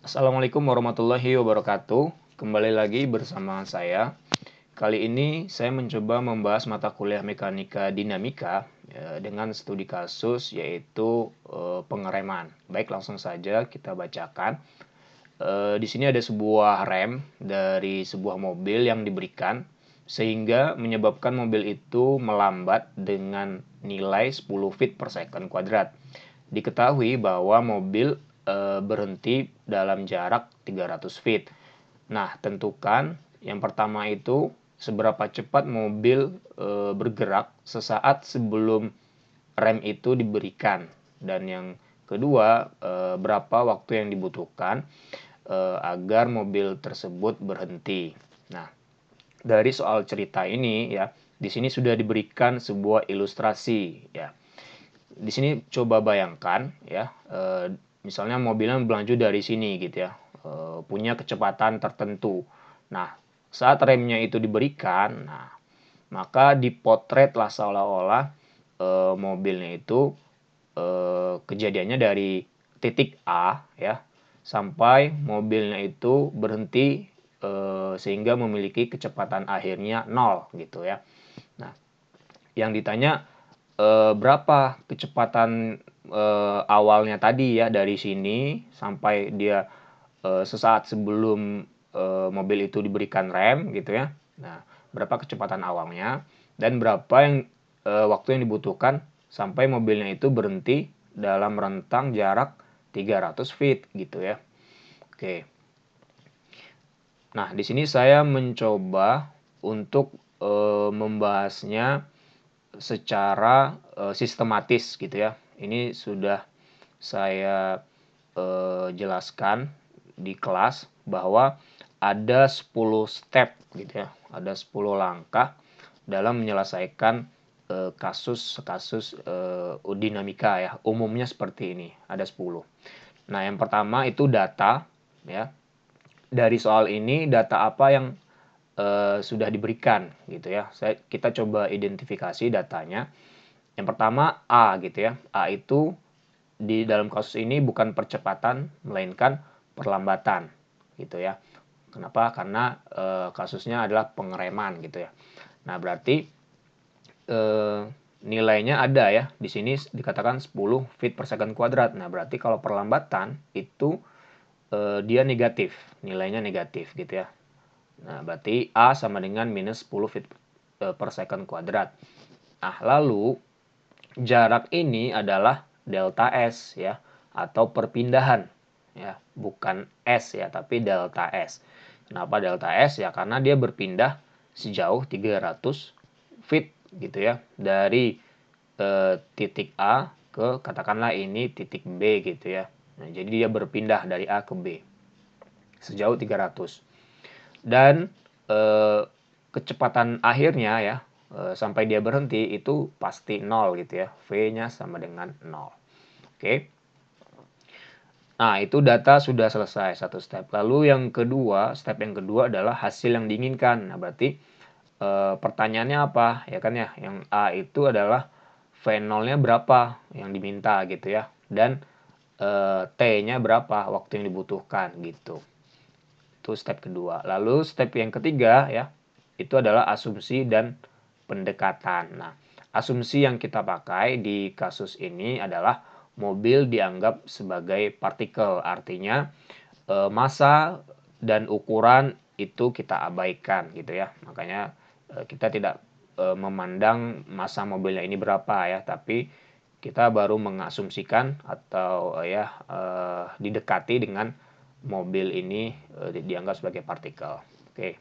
Assalamualaikum warahmatullahi wabarakatuh. Kembali lagi bersama saya. Kali ini saya mencoba membahas mata kuliah mekanika dinamika dengan studi kasus yaitu pengereman. Baik, langsung saja kita bacakan. Di sini ada sebuah rem dari sebuah mobil yang diberikan sehingga menyebabkan mobil itu melambat dengan nilai 10 feet per second kuadrat. Diketahui bahwa mobil berhenti dalam jarak 300 feet. Nah, tentukan yang pertama itu seberapa cepat mobil bergerak sesaat sebelum rem itu diberikan, dan yang kedua berapa waktu yang dibutuhkan agar mobil tersebut berhenti. Nah, dari soal cerita ini ya, di sini sudah diberikan sebuah ilustrasi ya. Di sini coba bayangkan ya, misalnya mobilnya melaju dari sini gitu ya, punya kecepatan tertentu. Nah, saat remnya itu diberikan, nah maka dipotretlah seolah-olah mobilnya itu kejadiannya dari titik A ya sampai mobilnya itu berhenti sehingga memiliki kecepatan akhirnya 0 gitu ya. Nah, yang ditanya berapa kecepatan awalnya tadi ya dari sini sampai dia sesaat sebelum mobil itu diberikan rem gitu ya. Nah, berapa kecepatan awalnya dan berapa yang waktu yang dibutuhkan sampai mobilnya itu berhenti dalam rentang jarak 300 feet gitu ya. Oke. Nah, di sini saya mencoba untuk membahasnya secara sistematis gitu ya. Ini sudah saya jelaskan di kelas bahwa ada 10 step gitu ya. Ada 10 langkah dalam menyelesaikan kasus-kasus dinamika ya. Umumnya seperti ini, ada 10. Nah, yang pertama itu data ya. Dari soal ini data apa yang sudah diberikan gitu ya. Kita coba identifikasi datanya. Yang pertama A gitu ya. A itu di dalam kasus ini bukan percepatan melainkan perlambatan gitu ya. Kenapa? Karena kasusnya adalah pengereman gitu ya. Nah, berarti nilainya ada ya. Di sini dikatakan 10 feet per second kuadrat. Nah, berarti kalau perlambatan itu dia negatif, nilainya negatif gitu ya. Nah, berarti A sama dengan minus 10 feet per second kuadrat. Nah, lalu jarak ini adalah delta S ya, atau perpindahan ya, bukan S ya, tapi delta S. Kenapa delta S ya? Karena dia berpindah sejauh 300 feet gitu ya, dari titik A ke katakanlah ini titik B gitu ya. Nah, jadi dia berpindah dari A ke B sejauh 300. Dan kecepatan akhirnya ya sampai dia berhenti itu pasti 0 gitu ya. V-nya sama dengan 0. Oke. Nah, itu data sudah selesai satu step. Lalu yang kedua, step yang kedua adalah hasil yang diinginkan. Nah, berarti pertanyaannya apa? Ya kan ya, yang A itu adalah V0-nya berapa yang diminta gitu ya. Dan T-nya berapa waktu yang dibutuhkan gitu. Itu step kedua. Lalu step yang ketiga ya, itu adalah asumsi dan pendekatan. Nah, asumsi yang kita pakai di kasus ini adalah mobil dianggap sebagai partikel. Artinya massa dan ukuran itu kita abaikan gitu ya. Makanya kita tidak memandang massa mobilnya ini berapa ya, tapi kita baru mengasumsikan atau didekati dengan mobil ini dianggap sebagai partikel. Oke.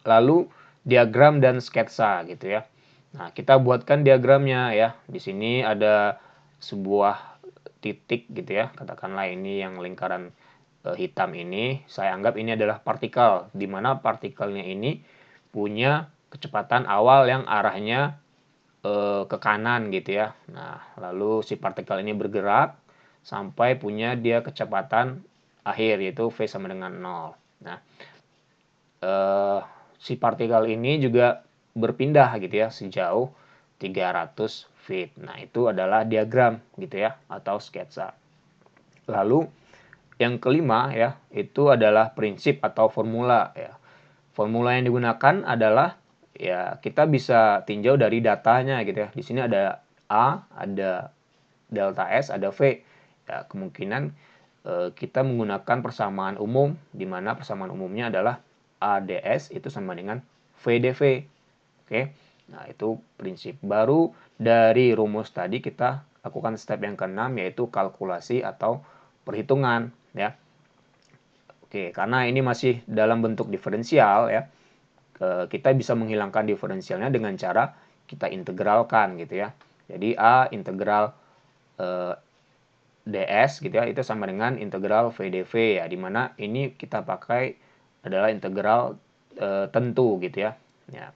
Lalu diagram dan sketsa gitu ya. Nah, kita buatkan diagramnya ya. Di sini ada sebuah titik gitu ya. Katakanlah ini yang lingkaran hitam ini, saya anggap ini adalah partikel, di mana partikelnya ini punya kecepatan awal yang arahnya ke kanan gitu ya. Nah, lalu si partikel ini bergerak sampai punya dia kecepatan akhir yaitu V sama dengan 0. Nah, si partikel ini juga berpindah gitu ya sejauh 300 feet. Nah, itu adalah diagram gitu ya atau sketsa. Lalu yang kelima ya, itu adalah prinsip atau formula ya. Formula yang digunakan adalah ya kita bisa tinjau dari datanya gitu ya. Di sini ada A, ada delta S, ada V. Ya, kemungkinan kita menggunakan persamaan umum di mana persamaan umumnya adalah ADS itu sama dengan VDV. Oke. Nah, itu prinsip. Baru dari rumus tadi kita lakukan step yang keenam yaitu kalkulasi atau perhitungan ya. Oke, karena ini masih dalam bentuk diferensial ya, kita bisa menghilangkan diferensialnya dengan cara kita integralkan gitu ya. Jadi A integral ds gitu ya, itu sama dengan integral VdV ya, dimana ini kita pakai adalah integral tentu gitu ya. Ya.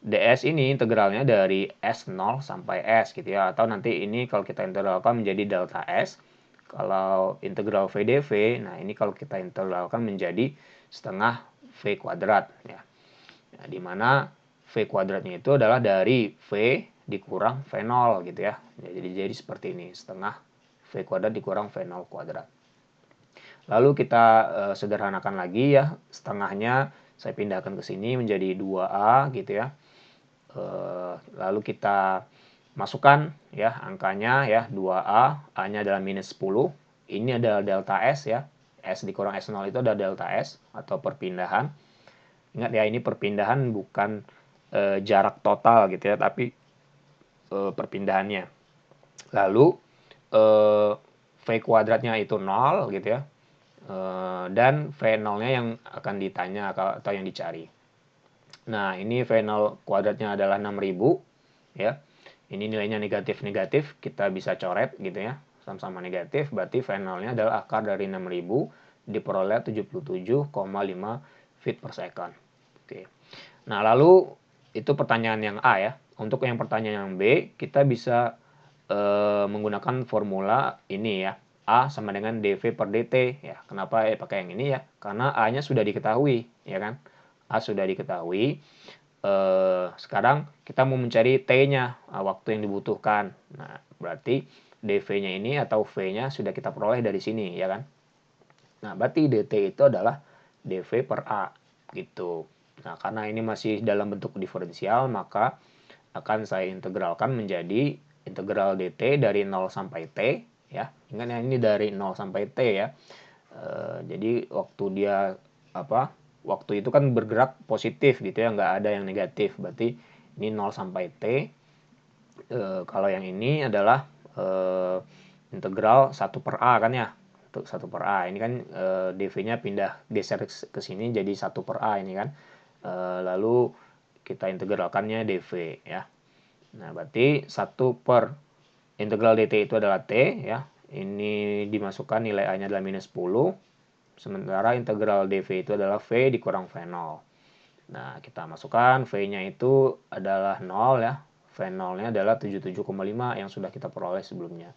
ds ini integralnya dari S0 sampai S gitu ya, atau nanti ini kalau kita integralkan menjadi delta S. Kalau integral VdV, nah ini kalau kita integralkan menjadi setengah V kuadrat ya. Nah, di mana V kuadratnya itu adalah dari V dikurang V0 gitu ya. Jadi seperti ini, setengah V kuadrat dikurang V0 kuadrat. Lalu kita sederhanakan lagi ya, setengahnya saya pindahkan ke sini menjadi 2A gitu ya. Lalu kita masukkan ya angkanya ya 2A, A-nya adalah minus 10. Ini adalah delta S ya. S dikurang S0 itu adalah delta S atau perpindahan. Ingat ya, ini perpindahan bukan jarak total gitu ya, tapi perpindahannya. Lalu V kuadratnya itu 0 gitu ya. Dan V0-nya yang akan ditanya atau yang dicari. Nah, ini V0 kuadratnya adalah 6000 ya. Ini nilainya negatif-negatif, kita bisa coret gitu ya. Sama-sama negatif, berarti V0-nya adalah akar dari 6000 diperoleh 77,5 feet per second. Oke. Nah, lalu itu pertanyaan yang A ya. Untuk yang pertanyaan yang B, kita bisa menggunakan formula ini ya. A sama dengan dV per dt ya. Kenapa pakai yang ini ya? Karena A-nya sudah diketahui ya kan. A sudah diketahui. Sekarang kita mau mencari T-nya, waktu yang dibutuhkan. Nah, berarti dV-nya ini atau V-nya sudah kita peroleh dari sini ya kan. Nah, berarti dt itu adalah dV per A gitu. Nah, karena ini masih dalam bentuk diferensial, maka akan saya integralkan menjadi integral dt dari 0 sampai t ya. Ingat ya, ini dari 0 sampai t ya. Jadi waktu dia waktu itu kan bergerak positif gitu ya, nggak ada yang negatif. Berarti ini 0 sampai t. Kalau yang ini adalah integral 1 per A kan ya. Untuk 1 per A. Ini kan dv-nya pindah geser ke sini jadi 1 per A ini kan. Lalu kita integralkannya dv ya. Nah, berarti 1 per integral dt itu adalah t ya. Ini dimasukkan nilai A-nya adalah minus 10. Sementara integral dv itu adalah V dikurang V0. Nah, kita masukkan V-nya itu adalah 0 ya. V0-nya adalah 77,5 yang sudah kita peroleh sebelumnya.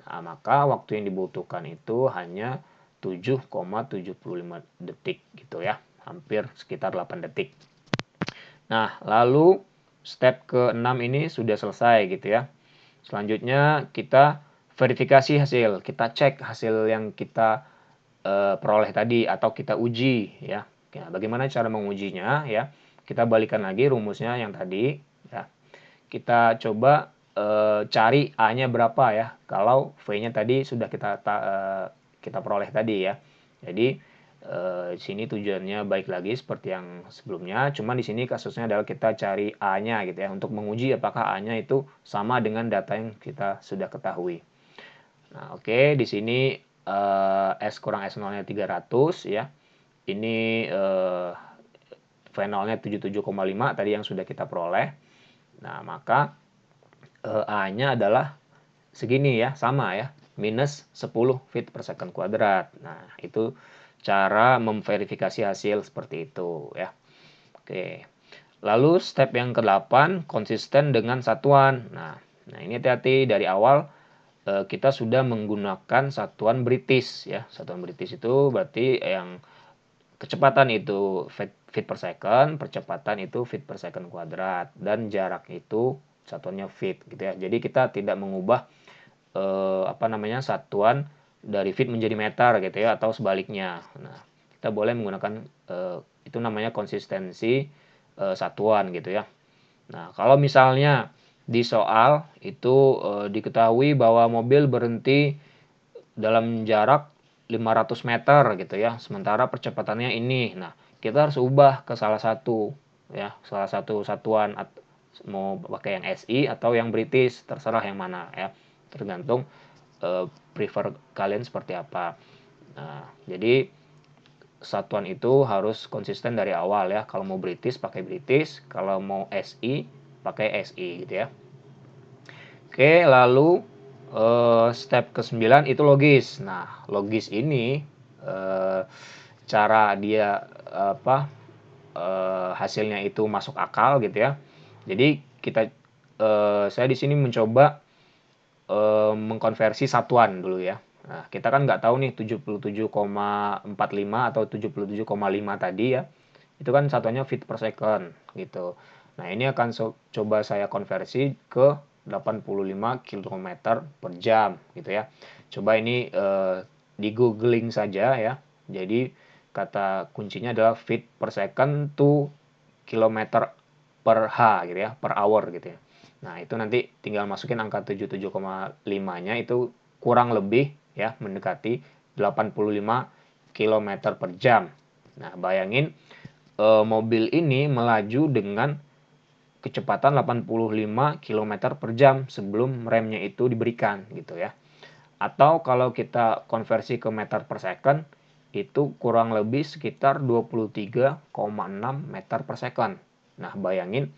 Nah, maka waktu yang dibutuhkan itu hanya 7,75 detik gitu ya. Hampir sekitar 8 detik. Nah, lalu step ke-6 ini sudah selesai gitu ya. Selanjutnya kita verifikasi hasil. Kita cek hasil yang kita peroleh tadi atau kita uji ya. Ya, bagaimana cara mengujinya ya? Kita balikan lagi rumusnya yang tadi ya. Kita coba cari A-nya berapa ya. Kalau V-nya tadi sudah kita peroleh tadi ya. Jadi di sini tujuannya baik lagi seperti yang sebelumnya, cuman di sini kasusnya adalah kita cari A-nya gitu ya, untuk menguji apakah A-nya itu sama dengan data yang kita sudah ketahui. Nah, oke, di sini S kurang S0-nya 300 ya. Ini V0-nya 77,5 tadi yang sudah kita peroleh. Nah, maka A-nya adalah segini ya, sama ya, minus 10 feet per second kuadrat. Nah, itu cara memverifikasi hasil seperti itu ya. Oke. Lalu step yang ke-8, konsisten dengan satuan. Nah ini hati-hati, dari awal kita sudah menggunakan satuan British ya. Satuan British itu berarti yang kecepatan itu feet per second, percepatan itu feet per second kuadrat, dan jarak itu satuannya feet gitu ya. Jadi kita tidak mengubah satuan dari feet menjadi meter gitu ya, atau sebaliknya. Nah, kita boleh menggunakan itu namanya konsistensi satuan gitu ya. Nah, kalau misalnya di soal itu diketahui bahwa mobil berhenti dalam jarak 500 meter gitu ya, sementara percepatannya ini. Nah, kita harus ubah ke salah satu ya, salah satu satuan, mau pakai yang SI atau yang British, terserah yang mana ya. Tergantung prefer kalian seperti apa. Nah, jadi satuan itu harus konsisten dari awal ya. Kalau mau British pakai British, kalau mau SI pakai SI gitu ya. Oke, lalu step ke-9 itu logis. Nah, logis ini cara dia apa hasilnya itu masuk akal gitu ya. Jadi saya di sini mencoba mengkonversi satuan dulu ya. Nah, kita kan nggak tahu nih 77,45 atau 77,5 tadi ya. Itu kan satuannya feet per second gitu. Nah, ini akan coba saya konversi ke 85 km per jam gitu ya. Coba ini di googling saja ya. Jadi kata kuncinya adalah feet per second to kilometer per H gitu ya, per hour gitu ya. Nah, itu nanti tinggal masukin angka 77,5-nya itu kurang lebih ya mendekati 85 km per jam. Nah, bayangin mobil ini melaju dengan kecepatan 85 km per jam sebelum remnya itu diberikan gitu ya. Atau kalau kita konversi ke meter per second itu kurang lebih sekitar 23,6 meter per second. Nah, bayangin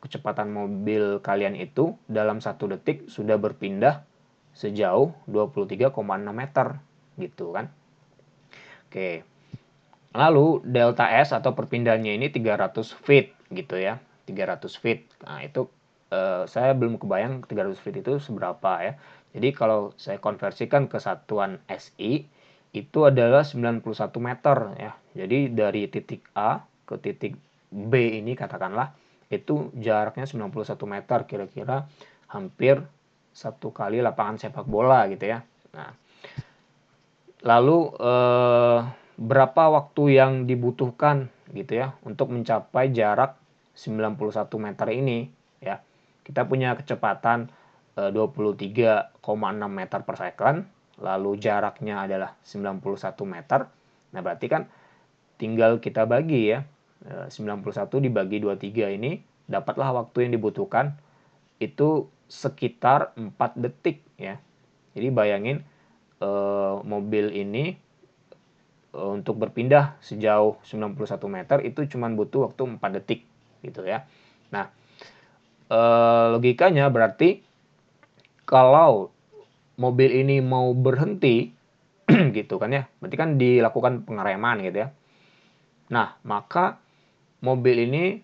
kecepatan mobil kalian itu dalam 1 detik sudah berpindah sejauh 23,6 meter gitu kan. Oke. Lalu delta S atau perpindahannya ini 300 feet gitu ya. 300 feet. Nah, itu saya belum kebayang 300 feet itu seberapa ya. Jadi kalau saya konversikan ke satuan SI itu adalah 91 meter ya. Jadi dari titik A ke titik B ini katakanlah itu jaraknya 91 meter, kira-kira hampir satu kali lapangan sepak bola gitu ya. Nah, lalu berapa waktu yang dibutuhkan gitu ya untuk mencapai jarak 91 meter ini ya. Kita punya kecepatan 23,6 meter per second, lalu jaraknya adalah 91 meter. Nah, berarti kan tinggal kita bagi ya. 91 dibagi 23 ini dapatlah waktu yang dibutuhkan itu sekitar 4 detik ya. Jadi bayangin mobil ini untuk berpindah sejauh 91 meter itu cuma butuh waktu 4 detik gitu ya. Nah, logikanya berarti kalau mobil ini mau berhenti gitu kan ya, berarti kan dilakukan pengereman gitu ya. Nah, maka mobil ini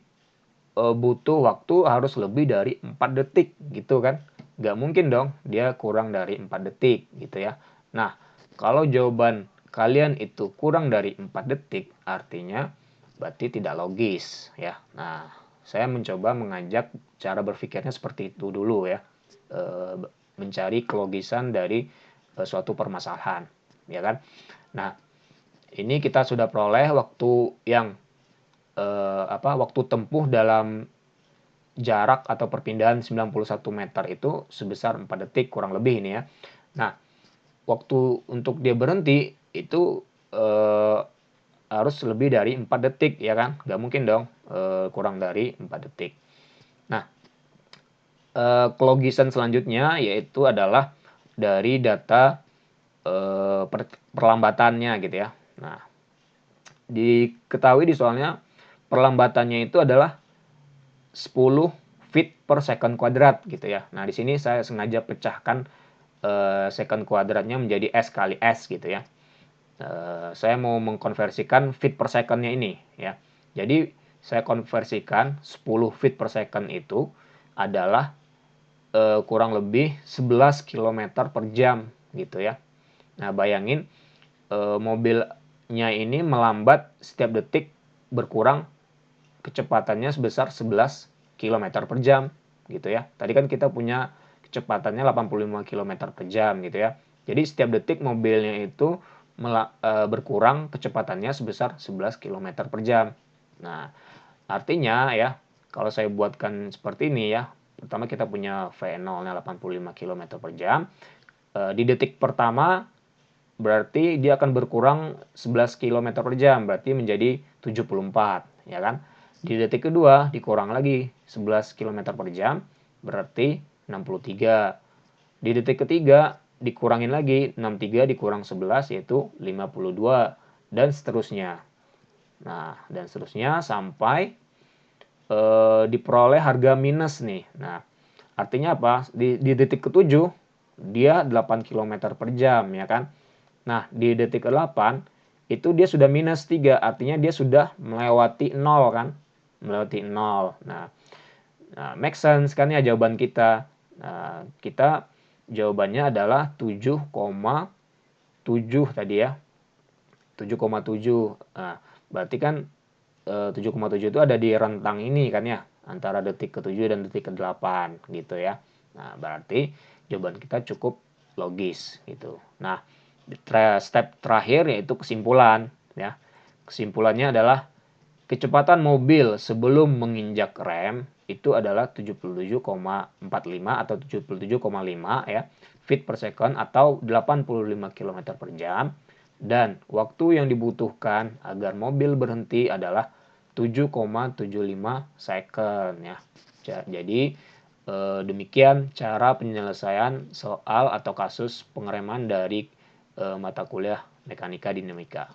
butuh waktu harus lebih dari 4 detik gitu kan. Nggak mungkin dong dia kurang dari 4 detik gitu ya. Nah, kalau jawaban kalian itu kurang dari 4 detik artinya berarti tidak logis ya. Nah, saya mencoba mengajak cara berpikirnya seperti itu dulu ya. Mencari kelogisan dari suatu permasalahan ya kan. Nah, ini kita sudah peroleh waktu yang waktu tempuh dalam jarak atau perpindahan 91 meter itu sebesar 4 detik kurang lebih ini ya. Nah, waktu untuk dia berhenti itu harus lebih dari 4 detik ya kan. Nggak mungkin dong kurang dari 4 detik. Nah, kelogisan selanjutnya yaitu adalah dari data perlambatannya gitu ya. Nah, diketahui di soalnya perlambatannya itu adalah 10 feet per second kuadrat gitu ya. Nah, di sini saya sengaja pecahkan second kuadratnya menjadi S kali S gitu ya. Saya mau mengkonversikan feet per second-nya ini ya. Jadi saya konversikan 10 feet per second itu adalah kurang lebih 11 km per jam gitu ya. Nah, bayangin mobilnya ini melambat setiap detik berkurang kecepatannya sebesar 11 km per jam gitu ya. Tadi kan kita punya kecepatannya 85 km per jam gitu ya. Jadi setiap detik mobilnya itu berkurang kecepatannya sebesar 11 km per jam. Nah, artinya ya, kalau saya buatkan seperti ini ya, pertama kita punya V0-nya 85 km per jam. Di detik pertama berarti dia akan berkurang 11 km per jam, berarti menjadi 74, ya kan? Di detik kedua dikurang lagi 11 km per jam, berarti 63. Di detik ketiga dikurangin lagi 63 dikurang 11 yaitu 52 dan seterusnya. Nah, dan seterusnya sampai diperoleh harga minus nih. Nah, artinya apa? Di detik ketujuh dia 8 km per jam, ya kan? Nah, di detik ke-8 itu dia sudah minus 3, artinya dia sudah melewati 0 kan? Melewati 0. Nah, make sense kan ya jawaban kita. Nah, kita jawabannya adalah 7,7 tadi ya. 7,7. Nah, berarti kan 7,7 itu ada di rentang ini kan ya, antara detik ke-7 dan detik ke-8 gitu ya. Nah, berarti jawaban kita cukup logis gitu. Nah, step terakhir yaitu kesimpulan ya. Kesimpulannya adalah kecepatan mobil sebelum menginjak rem itu adalah 77,45 atau 77,5 ya feet per second atau 85 km per jam, dan waktu yang dibutuhkan agar mobil berhenti adalah 7,75 second ya. Jadi demikian cara penyelesaian soal atau kasus pengereman dari mata kuliah mekanika dinamika.